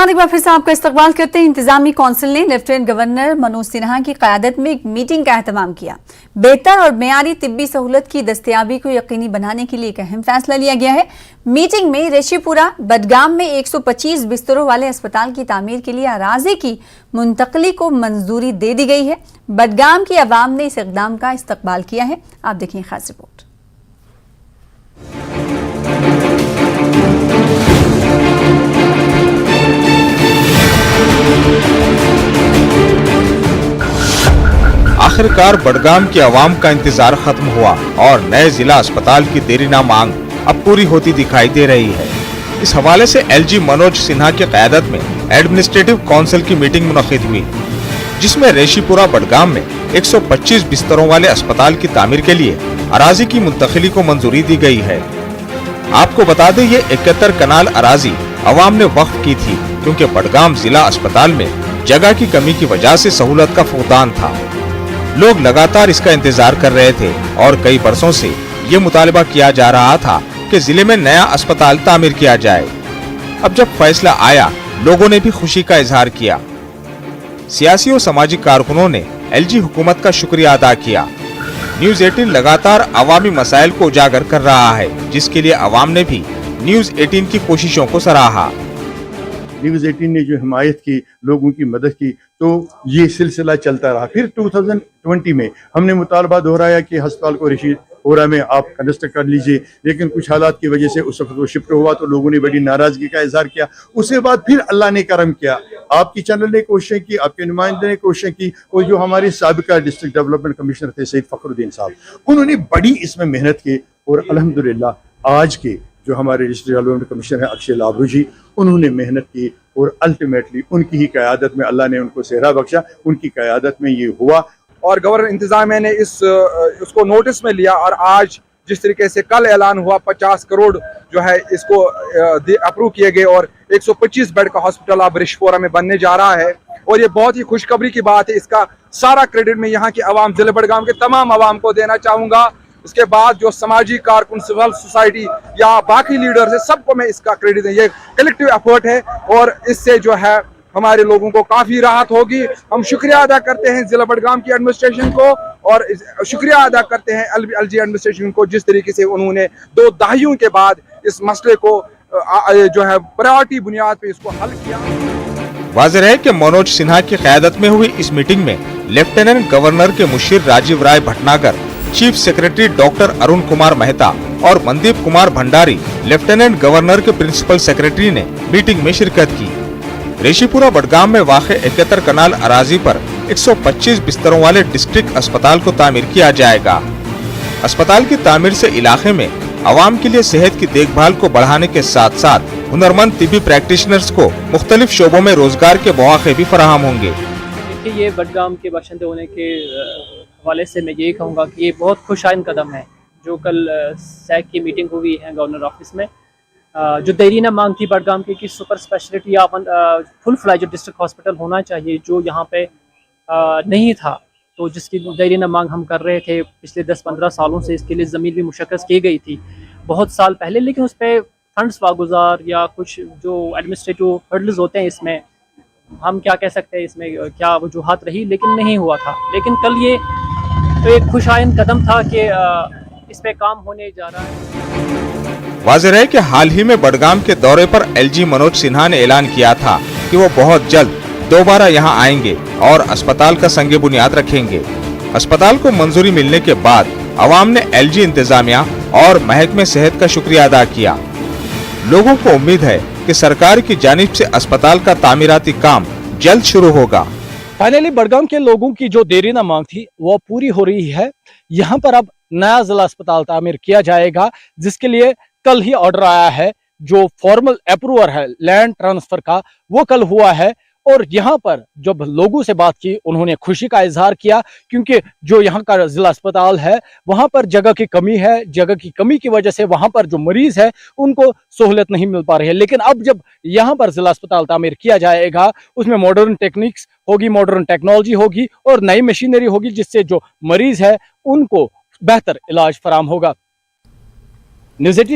एक बार फिर से आपका इस्तकबाल करते हैं। इंतजामी कौंसिल ने लेफ्टिनेंट गवर्नर मनोज सिन्हा की क़यादत में एक मीटिंग का एहतमाम किया। बेहतर और मेयारी तिब्बी सहूलत की दस्तयाबी को यकीनी बनाने के लिए एक अहम फैसला लिया गया है। मीटिंग में रेशीपुरा बडगाम में 125 बिस्तरों वाले अस्पताल की तामीर के लिए अराजी की मुंतकली को मंजूरी दे दी गई है। बडगाम की अवाम ने इस इक़दाम का इस्तकबाल किया है। आप देखें खास रिपोर्ट। आखिरकार बडगाम की आवाम का इंतजार खत्म हुआ और नए जिला अस्पताल की देरीना मांग अब पूरी होती दिखाई दे रही है। इस हवाले से एलजी मनोज सिन्हा की क़यादत में एडमिनिस्ट्रेटिव काउंसिल की मीटिंग मुनक़िद हुई, जिसमें रेशीपुरा बडगाम में 125 बिस्तरों वाले अस्पताल की तामीर के लिए अराजी की मुंतकिली को मंजूरी दी गई है। आपको बता दें, ये 71 कनाल अराजी अवाम ने वक्फ की थी, क्योंकि बडगाम जिला अस्पताल में जगह की कमी की वजह से सहूलत का फुकदान था। लोग लगातार इसका इंतजार कर रहे थे और कई बरसों से ये मुतालबा किया जा रहा था कि जिले में नया अस्पताल तामीर किया जाए। अब जब फैसला आया, लोगों ने भी खुशी का इजहार किया। सियासी और समाजी कारकुनों ने एलजी हुकूमत का शुक्रिया अदा किया। न्यूज़ 18 लगातार अवामी मसाइल को उजागर कर रहा है, जिसके लिए अवाम ने भी न्यूज़ 18 की कोशिशों को सराहा। न्यूज़ 18 ने जो हिमायत की, लोगों की मदद की, तो ये सिलसिला चलता रहा। फिर 2020 में हमने मुतालबा दोहराया कि अस्पताल को रेशीपुरा में आप कंस्ट्रक्ट कर लीजिए, लेकिन कुछ हालात की वजह से उस वक्त वो शिफ्ट हुआ तो लोगों ने बड़ी नाराजगी का इजहार किया। उसके बाद फिर अल्लाह ने करम किया, आपकी चैनल ने कोशिशें की, आपके नुमाइंदे ने कोशिशें की, और जो हमारे साबिका डिस्ट्रिक्ट डेवलपमेंट कमिश्नर थे सईद फखरुद्दीन साहब, उन्होंने बड़ी इसमें मेहनत की और अल्हम्दुलिल्लाह आज के जो हमारे डिस्ट्रिक्ट डेवलपमेंट कमिश्नर हैं अक्षय लाभरू जी, उन्होंने मेहनत की और अल्टीमेटली उनकी ही क़यादत में अल्लाह ने उनको सेहरा बख्शा, उनकी क़यादत में ये हुआ। और गवर्नर इंतजामिया ने उसको नोटिस में लिया और आज जिस तरीके से कल ऐलान हुआ 50 करोड़ जो है इसको अप्रूव किए गए और 125 बेड का हॉस्पिटल अब रेशीपुरा में बनने जा रहा है। और ये बहुत ही खुशखबरी की बात है। इसका सारा क्रेडिट मैं यहाँ की आवाम, जिले बडगाम के तमाम आवाम को देना चाहूँगा। इसके बाद जो समाजी कारकुन, सिविल सोसाइटी या बाकी लीडर्स है, सबको मैं इसका क्रेडिट दूं। ये कलेक्टिव एफर्ट है और इससे जो है हमारे लोगों को काफ़ी राहत होगी। हम शुक्रिया अदा करते हैं जिला बडगाम की एडमिनिस्ट्रेशन को और शुक्रिया अदा करते हैं एलजी एडमिनिस्ट्रेशन को, जिस तरीके से उन्होंने 2 दहाइयों के बाद इस मसले को जो है प्रायोरिटी बुनियाद पे इसको हल किया। वाज़ेह है कि मनोज सिन्हा की क़यादत में हुई इस मीटिंग में लेफ्टिनेंट गवर्नर के मुशीर Rajeev Rai Bhatnagar, chief secretary doctor Arun Kumar Mehta और मनदीप कुमार भंडारी, लेफ्टिनेंट गवर्नर के प्रिंसिपल सेक्रेटरी ने मीटिंग में शिरकत की। रेशीपुरा बडगाम में वाक़े 71 कनाल अराजी पर 125 बिस्तरों वाले डिस्ट्रिक्ट अस्पताल को तामीर किया जाएगा। अस्पताल की तामीर से इलाके में आवाम के लिए सेहत की देखभाल को बढ़ाने के साथ साथ हुनरमंद तिब्बी प्रैक्टिशनर्स को मुख्तलिफ शोबों में रोजगार के मौके भी फराहम होंगे। देखिए, ये बडगाम के बाशिंदे होने के हवाले से मैं यही कहूँगा कि ये बहुत खुशाइन कदम है जो कल सैक की मीटिंग हुई है गवर्नर ऑफिस में। जो देरीना मांग थी बडगाम की कि सुपर स्पेशलिटी या फुल फ्लैज डिस्ट्रिक्ट हॉस्पिटल होना चाहिए, जो यहाँ पे नहीं था, तो जिसकी देरीना मांग हम कर रहे थे पिछले 10-15 सालों से। इसके लिए ज़मीन भी मुशक्कस की गई थी बहुत साल पहले, लेकिन उस पर फंड्स वागुजार या कुछ जो एडमिनिस्ट्रेटिव हर्डल्स होते हैं, इसमें हम क्या कह सकते हैं, इसमें क्या वजूहात रही, लेकिन नहीं हुआ था। लेकिन कल ये तो एक खुशाइन कदम था कि इस पे काम होने जा रहा है। वाज़ेह है कि हाल ही में बडगाम के दौरे पर एलजी मनोज सिन्हा ने ऐलान किया था कि वो बहुत जल्द दोबारा यहाँ आएंगे और अस्पताल का संगे बुनियाद रखेंगे। अस्पताल को मंजूरी मिलने के बाद अवाम ने एलजी इंतजामिया और महकमे सेहत का शुक्रिया अदा किया। लोगों को उम्मीद है कि सरकार की जानिब से अस्पताल का तामीराती काम जल्द शुरू होगा। फाइनली बडगाम के लोगों की जो देरीना मांग थी वो पूरी हो रही है। यहाँ पर अब नया जिला अस्पताल तामीर किया जाएगा, जिसके लिए कल ही ऑर्डर आया है। जो फॉर्मल अप्रूवल है लैंड ट्रांसफर का, वो कल हुआ है। और यहाँ पर जब लोगों से बात की, उन्होंने खुशी का इजहार किया, क्योंकि जो यहाँ का जिला अस्पताल है वहाँ पर जगह की कमी है। जगह की कमी की वजह से वहाँ पर जो मरीज है उनको सहूलत नहीं मिल पा रही है। लेकिन अब जब यहाँ पर जिला अस्पताल तामीर किया जाएगा, उसमें मॉडर्न टेक्निक्स होगी, मॉडर्न टेक्नोलॉजी होगी और नई मशीनरी होगी, जिससे जो मरीज है उनको बेहतर इलाज फराम होगा। न्यूज़ 18